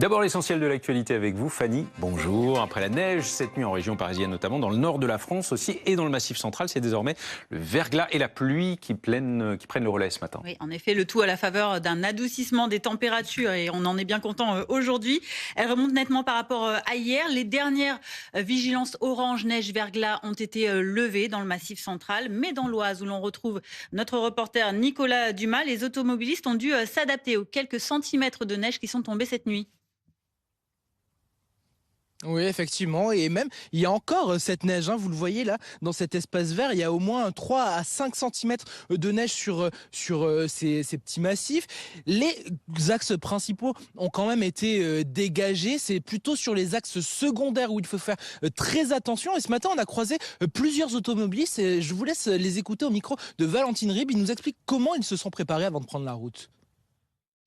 D'abord l'essentiel de l'actualité avec vous, Fanny. Bonjour. Après la neige, cette nuit en région parisienne notamment, dans le nord de la France aussi et dans le Massif central, c'est désormais le verglas et la pluie qui prennent le relais ce matin. Oui, en effet, le tout à la faveur d'un adoucissement des températures et on en est bien content aujourd'hui. Elle remonte nettement par rapport à hier. Les dernières vigilances orange, neige, verglas ont été levées dans le Massif central, mais dans l'Oise où l'on retrouve notre reporter Nicolas Dumas, les automobilistes ont dû s'adapter aux quelques centimètres de neige qui sont tombés cette nuit. Oui, effectivement. Et même, il y a encore cette neige, hein, vous le voyez là, dans cet espace vert, il y a au moins 3 à 5 centimètres de neige sur ces petits massifs. Les axes principaux ont quand même été dégagés. C'est plutôt sur les axes secondaires où il faut faire très attention. Et ce matin, on a croisé plusieurs automobilistes. Et je vous laisse les écouter au micro de Valentine Rib. Ils nous expliquent comment ils se sont préparés avant de prendre la route.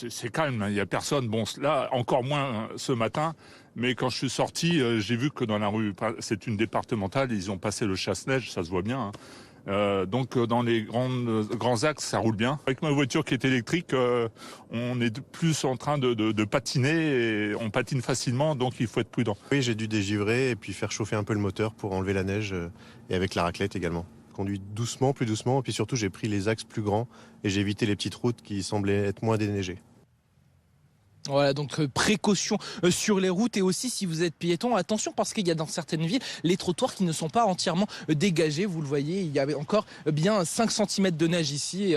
C'est calme, il n'y a personne. Bon, là, encore moins ce matin. Mais quand je suis sorti, j'ai vu que dans la rue, c'est une départementale, ils ont passé le chasse-neige, ça se voit bien. Donc dans les grands axes, ça roule bien. Avec ma voiture qui est électrique, on est plus en train de patiner et on patine facilement, donc il faut être prudent. Oui, j'ai dû dégivrer et puis faire chauffer un peu le moteur pour enlever la neige et avec la raclette également. Conduit doucement, plus doucement, et puis surtout j'ai pris les axes plus grands et j'ai évité les petites routes qui semblaient être moins déneigées. Voilà, donc précaution sur les routes et aussi si vous êtes piéton, attention parce qu'il y a dans certaines villes les trottoirs qui ne sont pas entièrement dégagés. Vous le voyez, il y avait encore bien 5 centimètres de neige ici,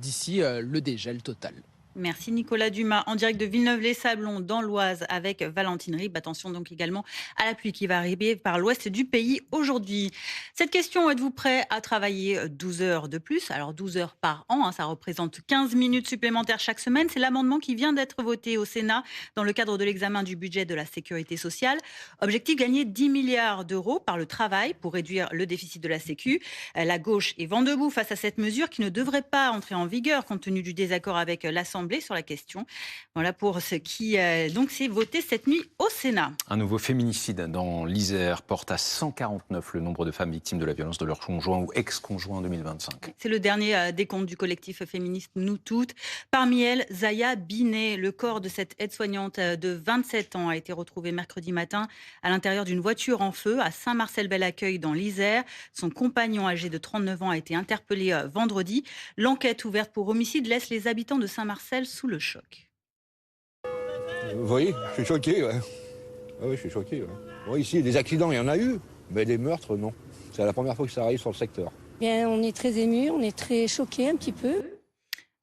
d'ici le dégel total. Merci Nicolas Dumas, en direct de Villeneuve-les-Sablons dans l'Oise avec Valentine Rib. Attention donc également à la pluie qui va arriver par l'ouest du pays aujourd'hui. Cette question, êtes-vous prêt à travailler 12 heures de plus? Alors 12 heures par an, ça représente 15 minutes supplémentaires chaque semaine. C'est l'amendement qui vient d'être voté au Sénat dans le cadre de l'examen du budget de la sécurité sociale. Objectif, gagner 10 milliards d'euros par le travail pour réduire le déficit de la Sécu. La gauche est vent debout face à cette mesure qui ne devrait pas entrer en vigueur compte tenu du désaccord avec l'Assemblée sur la question. Voilà pour ce qui donc s'est voté cette nuit au Sénat. Un nouveau féminicide dans l'Isère porte à 149 le nombre de femmes victimes de la violence de leur conjoint ou ex-conjoint en 2025. C'est le dernier décompte du collectif féministe Nous Toutes. Parmi elles, Zaya Binet. Le corps de cette aide-soignante de 27 ans a été retrouvé mercredi matin à l'intérieur d'une voiture en feu à Saint-Marcel-Bel-Accueil dans l'Isère. Son compagnon âgé de 39 ans a été interpellé vendredi. L'enquête ouverte pour homicide laisse les habitants de Saint-Marcel sous le choc. Vous voyez, je suis choqué, ouais. Ah oui, je suis choqué, ouais. Bon, ici, des accidents, il y en a eu, mais des meurtres, non. C'est la première fois que ça arrive sur le secteur. Bien, on est très émus, on est très choqués un petit peu.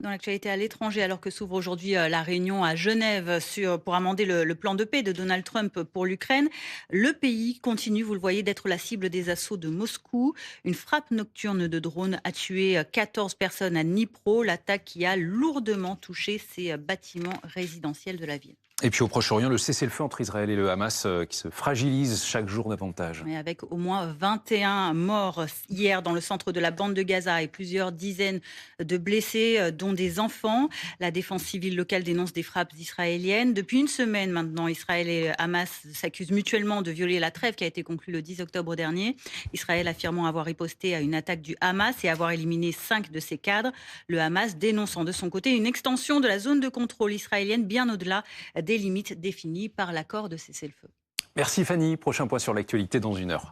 Dans l'actualité à l'étranger, alors que s'ouvre aujourd'hui la réunion à Genève pour amender le plan de paix de Donald Trump pour l'Ukraine, le pays continue, vous le voyez, d'être la cible des assauts de Moscou. Une frappe nocturne de drone a tué 14 personnes à Dnipro, l'attaque qui a lourdement touché ces bâtiments résidentiels de la ville. Et puis au Proche-Orient, le cessez-le-feu entre Israël et le Hamas qui se fragilise chaque jour davantage. Mais avec au moins 21 morts hier dans le centre de la bande de Gaza et plusieurs dizaines de blessés, dont des enfants. La défense civile locale dénonce des frappes israéliennes. Depuis une semaine maintenant, Israël et Hamas s'accusent mutuellement de violer la trêve qui a été conclue le 10 octobre dernier. Israël affirmant avoir riposté à une attaque du Hamas et avoir éliminé 5 de ses cadres. Le Hamas dénonçant de son côté une extension de la zone de contrôle israélienne bien au-delà des limites définies par l'accord de cessez-le-feu. Merci Fanny, prochain point sur l'actualité dans une heure.